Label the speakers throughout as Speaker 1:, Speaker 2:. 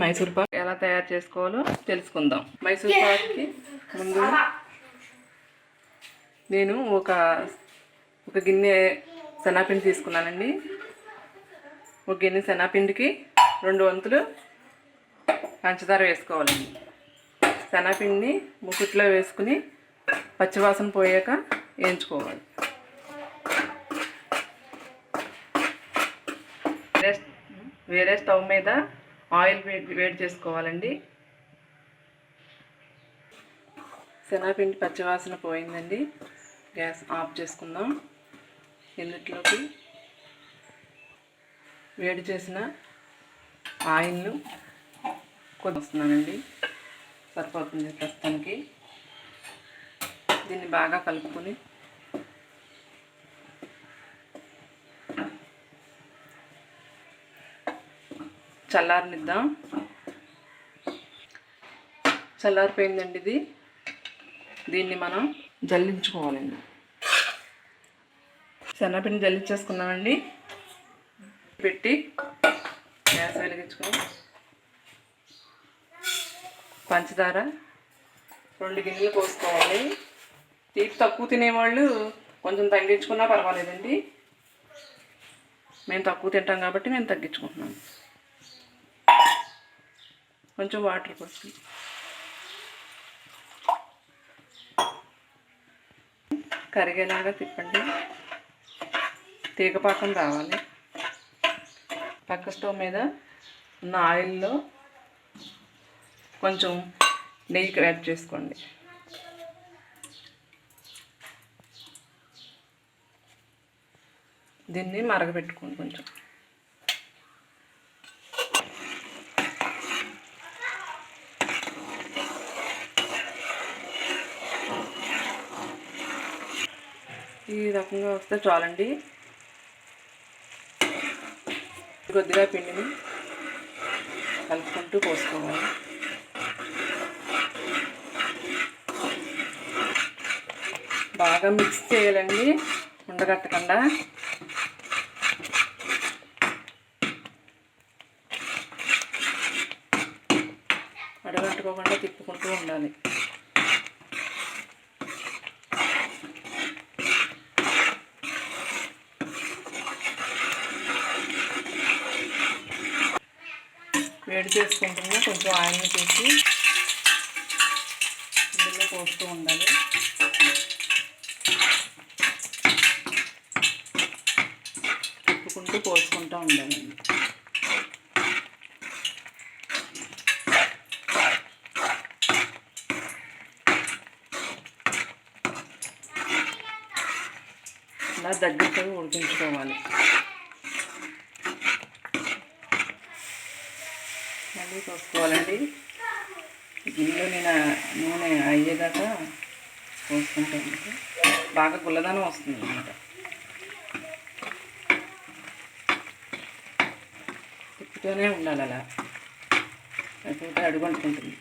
Speaker 1: మైసూర్ పాక్ ఎలా తయారు చేసుకోవాలో తెలుసుకుందాం. మైసూర్ పాక్కి ముందు నేను ఒక గిన్నె శనగపిండి తీసుకున్నానండి. ఒక గిన్నె శనగపిండికి 2 వంతులు పంచదార వేసుకోవాలండి. శనగపిండిని ముకుట్లో వేసుకుని పచ్చివాసన పోయాక వేయించుకోవాలి. వేరే స్టవ్ మీద ఆయిల్ వేడి చేసుకోవాలండి. శనగపిండి పచ్చివాసన పోయిందండి. గ్యాస్ ఆఫ్ చేసుకుందాం. ఇందులోకి వేడి చేసిన ఆయిల్ను కొద్దిస్తున్నానండి. సరిపోతుంది ప్రస్తుతానికి. దీన్ని బాగా కలుపుకొని చల్లారనిద్దాం. చల్లారిపోయిందండి. దీన్ని మనం జల్లించుకోవాలండి. శనగపిండి జల్లించేసుకున్నామండి. పెట్టి గ్యాస్ వెలిగించుకొని పంచదార 2 గిన్నెలు పోసుకోవాలి. తీపి తక్కువ తినేవాళ్ళు కొంచెం తగ్గించుకున్నా పర్వాలేదండి. మేము తక్కువ తింటాం కాబట్టి మేము తగ్గించుకుంటున్నాం. కొంచెం వాటర్ పోసి కరిగేలాగా తిప్పండి. తీగపాకం రావాలి. పక్క స్టవ్ మీద ఉన్న ఆయిల్లో కొంచెం నెయ్యి యాడ్ చేసుకోండి. దీన్ని మరగబెట్టుకోండి. కొంచెం ఈ రకంగా వస్తే చాలండి. కొద్దిగా పిండిని కలుపుకుంటూ పోసుకోవాలి. బాగా మిక్స్ చేయాలండి, ఉండగట్టకుండా. అడగట్టుకోకుండా తిప్పుకుంటూ ఉండాలి. వేడి చేసుకుంటున్నా కొంచెం ఆయిల్ని తీసి ఇందులో పోస్తూ ఉండాలి. తిప్పుకుంటూ పోసుకుంటూ ఉండాలండి. ఇలా దగ్గరతో ఉడికించుకోవాలి. మళ్ళీ పోసుకోవాలండి. గిన్నెలో నేను నూనె అయ్యేదాకా పోసుకుంటూ ఉంటే బాగా గుల్లదనం వస్తుంది అన్నమాట. తిప్పుతూనే ఉండాలి. అలా లేకపోతే అడుగంటుకుంటుంది.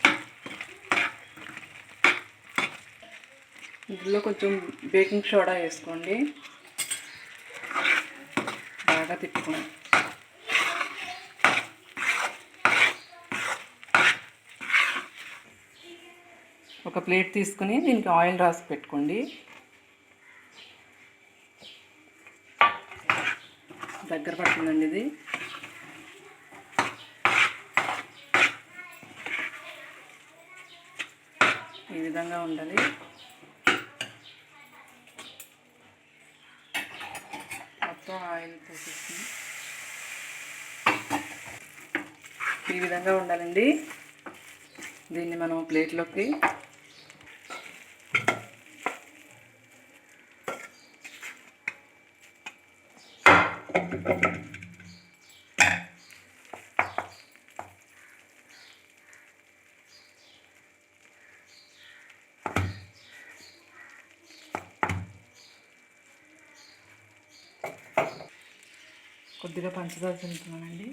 Speaker 1: ఇందులో కొంచెం బేకింగ్ సోడా వేసుకోండి. బాగా తిప్పుకోండి. ఒక ప్లేట్ తీసుకుని దీనికి ఆయిల్ రాసి పెట్టుకోండి. దగ్గర పడుతుందండి ఇది. ఈ విధంగా ఉండాలి. మొత్తం ఆయిల్ పోసేస్తుంది. ఈ విధంగా ఉండాలండి. దీన్ని మనం ప్లేట్లోకి కొద్దిగా పంచదార తింటున్నానండి.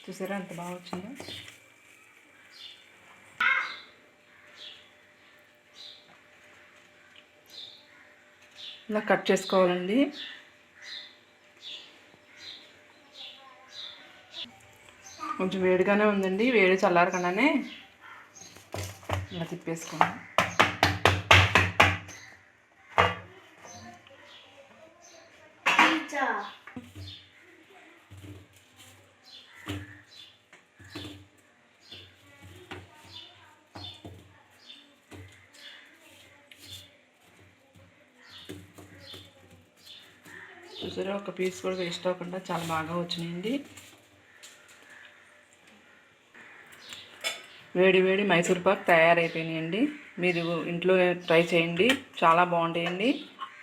Speaker 1: చూసారా ఎంత బాగా వచ్చిందో. ఇలా కట్ చేసుకోవాలండి. కొంచెం వేడిగానే ఉందండి. వేడి చల్లారకుండానే ఇలా తిప్పేసుకోండి. చూసారా, ఒక పీస్ కూడా వేస్ట్ అవ్వకుండా చాలా బాగా వచ్చినాయండి. వేడి వేడి మైసూర్ పాక్ తయారైపోయినాయండి. మీరు ఇంట్లో ట్రై చేయండి, చాలా బాగుంటాయండి.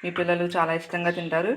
Speaker 1: మీ పిల్లలు చాలా ఇష్టంగా తింటారు.